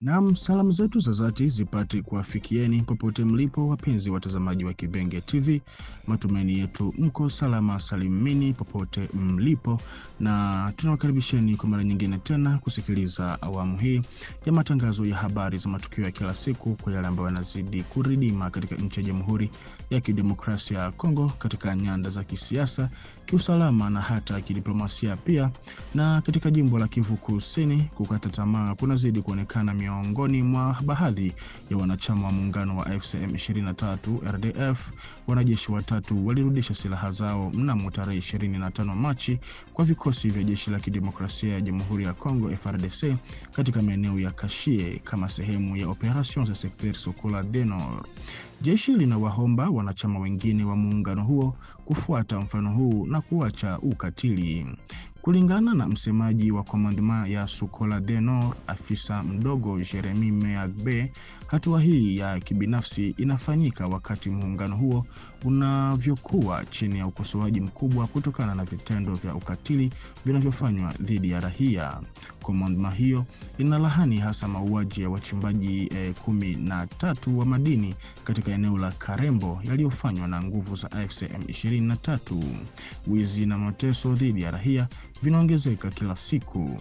Naam, salamu zetu za dhati zipate kuwafikieni popote mlipo, wapenzi watazamaji wa Kibenge TV. Matumaini yetu mko salama salimini popote mlipo, na tunawakaribisheni kwa mara nyingine tena kusikiliza awamu hii ya matangazo ya habari za matukio ya kila siku kwa yale ambayo yanazidi kuridima katika nchi ya Jamhuri ya Kidemokrasia ya Kongo, katika nyanda za kisiasa, kiusalama na hata kidiplomasia pia. Na katika jimbo la Kivu Kusini, kukata tamaa kunazidi kuonekana miongoni mwa baadhi ya wanachama wa muungano wa FCM23 RDF. Wanajeshi watatu walirudisha silaha zao mnamo tarehe 25 Machi kwa vikosi vya jeshi la kidemokrasia ya Jamhuri ya Kongo FARDC katika maeneo ya Kashie kama sehemu ya operations za Secteur Sokola du Nord. Jeshi linawaomba wanachama wengine wa muungano huo kufuata mfano huu na kuacha ukatili. Kulingana na msemaji wa commandement ya Sokola du Nord, afisa mdogo Jeremy Meagbe, hatua hii ya kibinafsi inafanyika wakati muungano huo unavyokuwa chini ya ukosoaji mkubwa kutokana na vitendo vya ukatili vinavyofanywa dhidi ya raia. Commandement hiyo inalahani hasa mauaji ya wachimbaji 13 wa madini katika eneo la Karembo yaliyofanywa na nguvu za FCM23. Wizi na mateso dhidi ya raia vinaongezeka kila siku.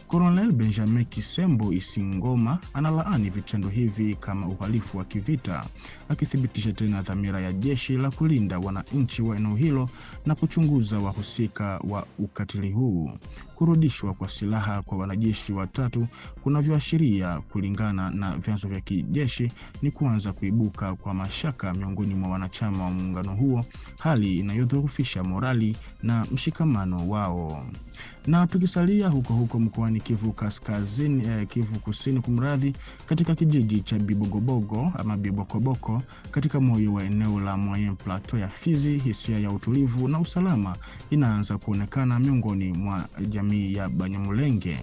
Colonel Benjamin Kisembo Isingoma analaani vitendo hivi kama uhalifu wa kivita, akithibitisha tena dhamira ya jeshi la kulinda wananchi wa eneo hilo na kuchunguza wahusika wa ukatili huu. Kurudishwa kwa silaha kwa wanajeshi watatu kunavyoashiria, kulingana na vyanzo vya kijeshi, ni kuanza kuibuka kwa mashaka miongoni mwa wanachama wa muungano huo, hali inayodhoofisha morali na mshikamano wao. Na tukisalia huko mkoani Kivu Kaskazini, Kivu Kusini kumradhi, katika kijiji cha Bibogobogo ama Bibokoboko katika moyo wa eneo la Moyen Plateau ya Fizi, hisia ya utulivu na usalama inaanza kuonekana miongoni mwa jamii ya Banyamulenge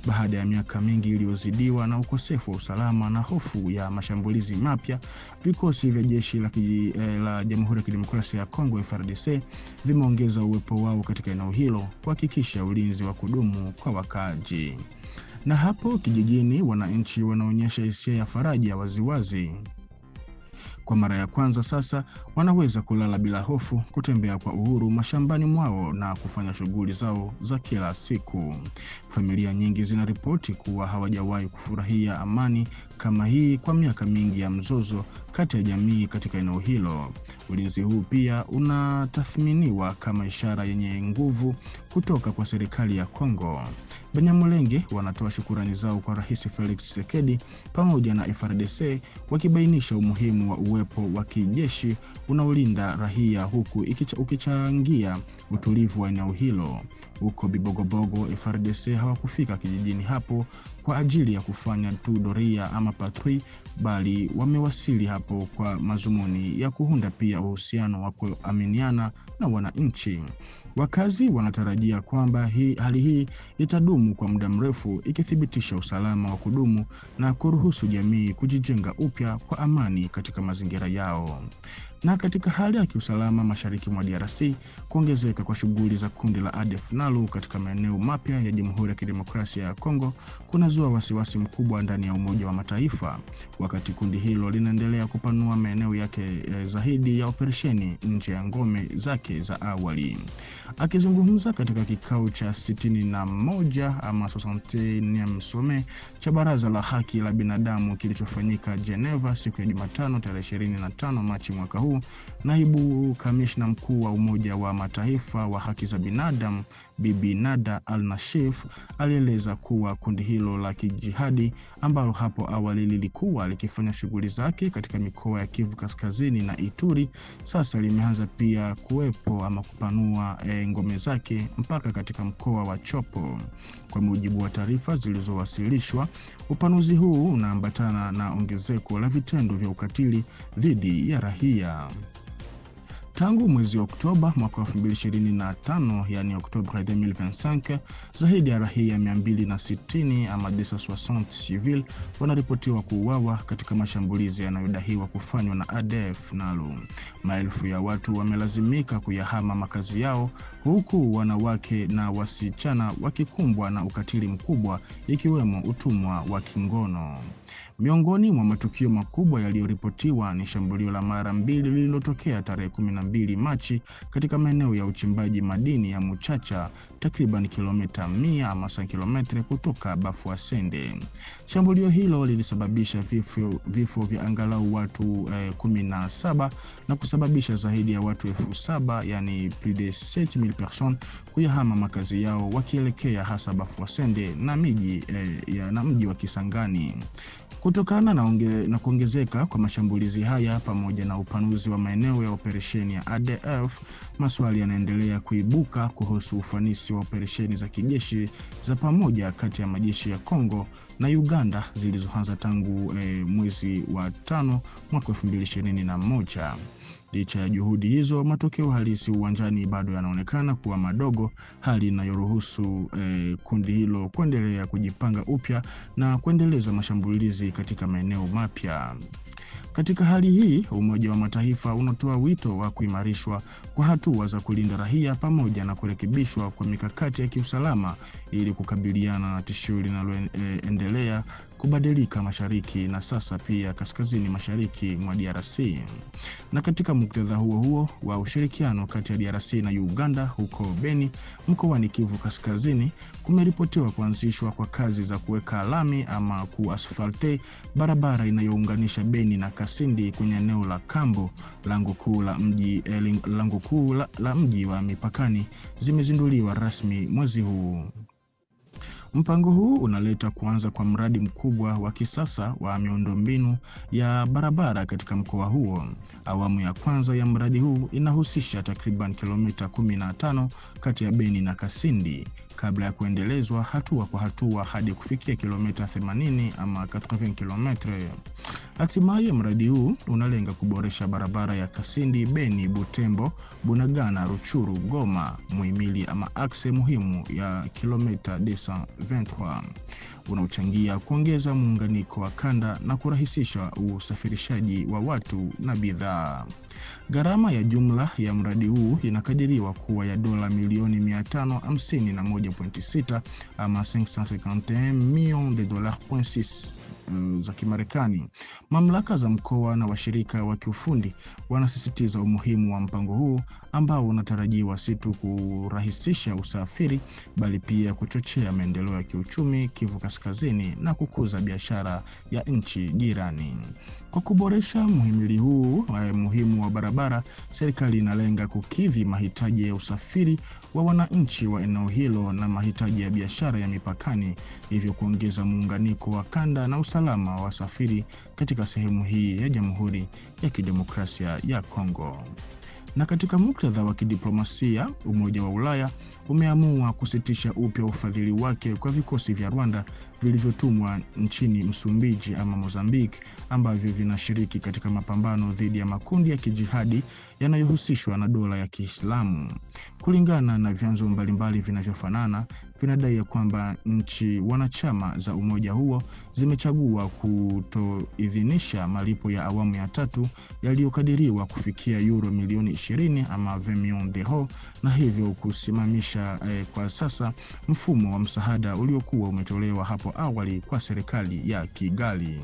baada ya miaka mingi iliyozidiwa na ukosefu wa usalama na hofu ya mashambulizi mapya. Vikosi vya jeshi la Jamhuri ya Kidemokrasia ya Kongo FARDC vimeongeza uwepo wao katika eneo hilo kuhakikisha ulinzi wa kudumu kwa wakaaji. Na hapo kijijini, wananchi wanaonyesha hisia ya faraja waziwazi. Kwa mara ya kwanza sasa wanaweza kulala bila hofu, kutembea kwa uhuru mashambani mwao na kufanya shughuli zao za kila siku. Familia nyingi zinaripoti kuwa hawajawahi kufurahia amani kama hii kwa miaka mingi ya mzozo kati ya jamii katika eneo hilo. Ulinzi huu pia unatathminiwa kama ishara yenye nguvu kutoka kwa serikali ya Kongo. Banyamulenge wanatoa shukurani zao kwa Rais Felix Tshisekedi pamoja na FARDC, wakibainisha umuhimu wa uwepo wa kijeshi unaolinda raia huku ukichangia utulivu wa eneo hilo. Huko Bibogobogo, FARDC hawakufika kijijini hapo kwa ajili ya kufanya tu doria ama patrui, bali wamewasili hapo kwa mazumuni ya kuunda pia uhusiano wa kuaminiana na wananchi. Wakazi wanatarajia kwamba hali hii itadumu kwa muda mrefu, ikithibitisha usalama wa kudumu na kuruhusu jamii kujijenga upya kwa amani katika mazingira yao. Na katika hali ya kiusalama mashariki mwa DRC, kuongezeka kwa shughuli za kundi la ADF NALU katika maeneo mapya ya Jamhuri ya Kidemokrasia ya Kongo kunazua wasiwasi mkubwa ndani ya Umoja wa Mataifa, wakati kundi hilo linaendelea kupanua maeneo yake zaidi ya operesheni nje ya ngome zake za awali. Akizungumza katika kikao cha 61 ama 61 some cha Baraza la Haki la Binadamu kilichofanyika Geneva siku ya Jumatano tarehe 25 Machi mwaka huu, naibu kamishna mkuu wa Umoja wa Mataifa wa haki za binadamu Bibi Nada Al-Nashif alieleza kuwa kundi hilo la kijihadi ambalo hapo awali lilikuwa likifanya shughuli zake katika mikoa ya Kivu Kaskazini na Ituri, sasa limeanza pia kuwepo ama kupanua ngome zake mpaka katika mkoa wa Chopo. Kwa mujibu wa taarifa zilizowasilishwa, upanuzi huu unaambatana na ongezeko la vitendo vya ukatili dhidi ya raia. Tangu mwezi Oktoba mwaka 2025, yani Oktoba 2025, zaidi ya raia 260 ama 260 civil wanaripotiwa kuuawa katika mashambulizi yanayodaiwa kufanywa na ADF NALU. Maelfu ya watu wamelazimika kuyahama makazi yao, huku wanawake na wasichana wakikumbwa na ukatili mkubwa, ikiwemo utumwa wa kingono. Miongoni mwa matukio makubwa yaliyoripotiwa ni shambulio la mara mbili lililotokea tarehe 12 Machi katika maeneo ya uchimbaji madini ya Muchacha, takriban kilomita 100 ama 5 kilometre kutoka Bafoussende. Shambulio hilo lilisababisha vifo vya angalau watu 17 na kusababisha zaidi ya watu 7,000, yani plus de 7000 personnes kuyahama makazi yao wakielekea hasa Bafoussende na mji wa Kisangani. Kutokana na kuongezeka kwa mashambulizi haya pamoja na upanuzi wa maeneo ya operesheni ya ADF, maswali yanaendelea kuibuka kuhusu ufanisi wa operesheni za kijeshi za pamoja kati ya majeshi ya Kongo na Uganda zilizoanza tangu mwezi wa 5 mwaka 2021. Licha ya juhudi hizo, matokeo halisi uwanjani bado yanaonekana kuwa madogo, hali inayoruhusu kundi hilo kuendelea kujipanga upya na kuendeleza mashambulizi katika maeneo mapya. Katika hali hii, Umoja wa Mataifa unatoa wito wa kuimarishwa kwa hatua za kulinda raia pamoja na kurekebishwa kwa mikakati ya kiusalama ili kukabiliana na tishio linaloendelea kubadilika mashariki na sasa pia kaskazini mashariki mwa DRC. Na katika muktadha huo wa ushirikiano kati ya DRC na Uganda huko Beni, mkoani Kivu Kaskazini, kumeripotiwa kuanzishwa kwa kazi za kuweka lami ama kuasfalte barabara inayounganisha Beni na Kasindi kwenye eneo la Kambo, lango kuu la mji wa mipakani, zimezinduliwa rasmi mwezi huu. Mpango huu unaleta kuanza kwa mradi mkubwa wa kisasa wa miundombinu ya barabara katika mkoa huo. Awamu ya kwanza ya mradi huu inahusisha takriban kilomita 15 kati ya Beni na Kasindi, kabla ya kuendelezwa hatua kwa hatua hadi kufikia kilomita 80 ama 80 kilometre. Hatimaye mradi huu unalenga kuboresha barabara ya Kasindi, Beni, Butembo, Bunagana, Ruchuru, Goma, Muhimili ama akse muhimu ya kilomita 223. Unaochangia kuongeza muunganiko wa kanda na kurahisisha usafirishaji wa watu na bidhaa. Gharama ya jumla ya mradi huu inakadiriwa kuwa ya dola milioni 551.6 ama 551 millions de dollars za Kimarekani. Mamlaka za mkoa na washirika wa kiufundi wanasisitiza umuhimu wa mpango huu ambao unatarajiwa si tu kurahisisha usafiri bali pia kuchochea maendeleo ya kiuchumi Kivu Kaskazini na kukuza biashara ya nchi jirani. Kwa kuboresha muhimili huu muhimu wa barabara, serikali inalenga kukidhi mahitaji ya usafiri wa wananchi wa eneo hilo na mahitaji ya biashara ya mipakani, hivyo kuongeza muunganiko wa kanda na usalama wa wasafiri katika sehemu hii ya Jamhuri ya Kidemokrasia ya Kongo. Na katika muktadha wa kidiplomasia, Umoja wa Ulaya umeamua kusitisha upya ufadhili wake kwa vikosi vya Rwanda vilivyotumwa nchini Msumbiji ama Mozambique, ambavyo vinashiriki katika mapambano dhidi ya makundi ya kijihadi yanayohusishwa na dola ya Kiislamu. Kulingana na vyanzo mbalimbali vinavyofanana, vinadai ya kwamba nchi wanachama za umoja huo zimechagua kutoidhinisha malipo ya awamu ya 3 yaliyokadiriwa kufikia euro milioni 20 ama 20 millions d'euros, na hivyo kusimamisha kwa sasa mfumo wa msaada uliokuwa umetolewa hapo awali kwa serikali ya Kigali.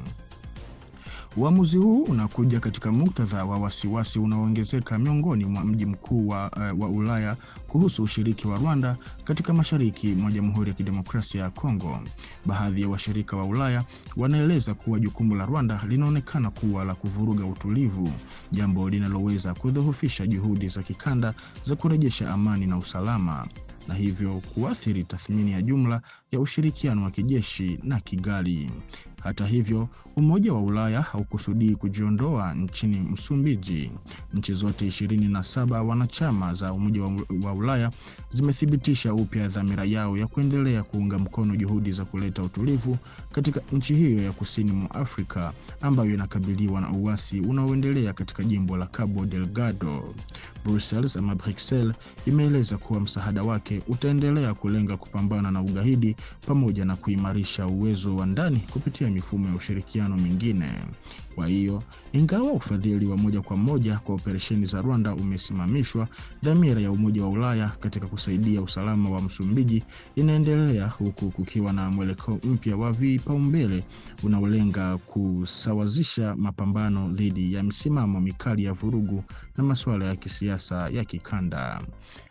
Uamuzi huu unakuja katika muktadha wa wasiwasi unaoongezeka miongoni mwa mji mkuu wa Ulaya kuhusu ushiriki wa Rwanda katika mashariki mwa Jamhuri ya Kidemokrasia ya Kongo. Baadhi ya washirika wa Ulaya wanaeleza kuwa jukumu la Rwanda linaonekana kuwa la kuvuruga utulivu, jambo linaloweza kudhoofisha juhudi za kikanda za kurejesha amani na usalama, na hivyo kuathiri tathmini ya jumla ya ushirikiano wa kijeshi na Kigali. Hata hivyo, Umoja wa Ulaya haukusudii kujiondoa nchini Msumbiji. Nchi zote 27 wanachama za Umoja wa Ulaya zimethibitisha upya dhamira yao ya kuendelea kuunga mkono juhudi za kuleta utulivu katika nchi hiyo ya kusini mwa Afrika ambayo inakabiliwa na uasi unaoendelea katika jimbo la Cabo Delgado. Brussels imeeleza kuwa msaada wake utaendelea kulenga kupambana na ugaidi pamoja na kuimarisha uwezo wa ndani kupitia mifumo ya ushirikiano mingine. Kwa hiyo, ingawa ufadhili wa moja kwa moja kwa operesheni za Rwanda umesimamishwa, dhamira ya Umoja wa Ulaya katika kusaidia usalama wa Msumbiji inaendelea, huku kukiwa na mwelekeo mpya wa vipaumbele unaolenga kusawazisha mapambano dhidi ya misimamo mikali ya vurugu na masuala ya kisiasa ya kikanda.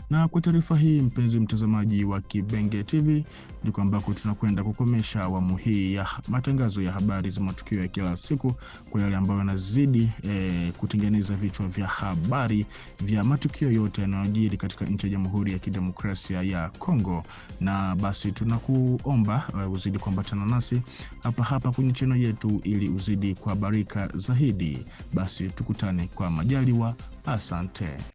Na kwa taarifa hii, mpenzi mtazamaji wa Kibenge TV, ndiko ambako tunakwenda kukomesha awamu hii ya matangazo ya habari za matukio ya kila siku, kwa yale ambayo yanazidi kutengeneza vichwa vya habari vya matukio yote yanayojiri katika nchi ya Jamhuri ya Kidemokrasia ya Kongo. Na basi tunakuomba uzidi kuambatana nasi hapa kwenye channel yetu ili uzidi kuhabarika zaidi. Basi tukutane kwa majaliwa. Asante.